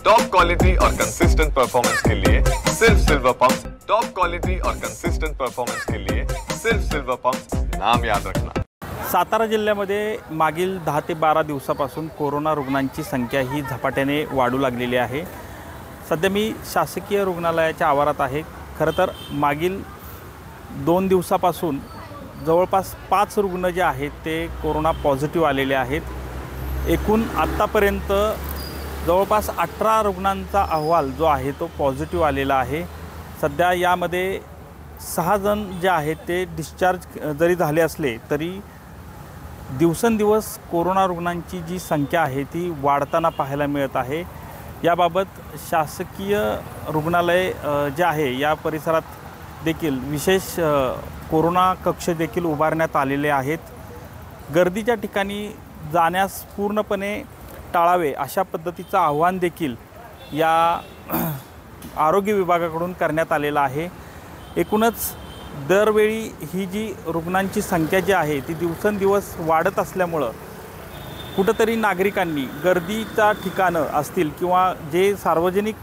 Top quality और consistent performance के लिए सिर्फ सिल्वर पंप्स। टॉप क्वालिटी और कंसिस्टेंट परफॉर्मेंस के लिए सिर्फ सिल्वर पंप्स, नाम याद रखना। सातारा जिल्ह्यामध्ये मागील 10 ते 12 दिवसापासून कोरोना रुग्णांची संख्या ही झपाट्याने वाढू लागलेली आहे। सध्या मी शासकीय रुग्णालयाच्या आवारात आहे। खरं तर मागील 2 दिवसापासून जवळपास 5 रुग्ण जे आहेत ते कोरोना पॉझिटिव्ह आलेले आहेत। एकूण आत्तापर्यंत जवळपास 18 रुग्णांचा अहवाल जो आहे तो पॉझिटिव्ह आलेला आहे। सध्या यामध्ये 6 जण जे आहेत ते डिस्चार्ज जरी झाले असले तरी दिवसेंदिवस कोरोना रुग्णांची जी संख्या आहे ती वाढताना पाहायला मिळत आहे। याबाबत शासकीय रुग्णालय जे आहे या परिसरात देखील विशेष कोरोना कक्ष देखील उभारण्यात आलेले आहेत। गर्दीच्या ठिकाणी जाण्यास पूर्णपणे टाळावे अशा पद्धतीचं आव्हान देखील या आरोग्य विभागाकडून करण्यात आलेलं आहे। एकूणच दरवेळी ही जी रुग्णांची संख्या जी आहे ती दिवसेंदिवस वाढत असल्यामुळं कुठंतरी नागरिकांनी गर्दीच्या ठिकाणं असतील किंवा जे सार्वजनिक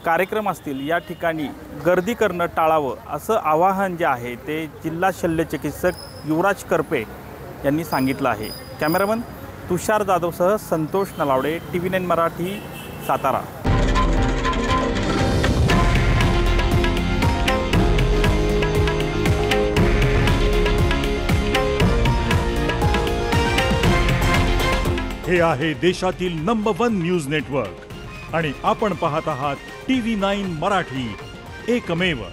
कार्यक्रम असतील या ठिकाणी गर्दी करणं टाळावं असं आवाहन जे आहे ते जिल्हा शल्यचिकित्सक युवराज करपे यांनी सांगितलं आहे। कॅमेरामन तुषार जाधवसह संतोष नलावडे, TV9 मराठी, सातारा। हे आहे देशातील नंबर 1 न्यूज नेटवर्क आणि आपण पाहत आहात TV9 मराठी, एकमेव।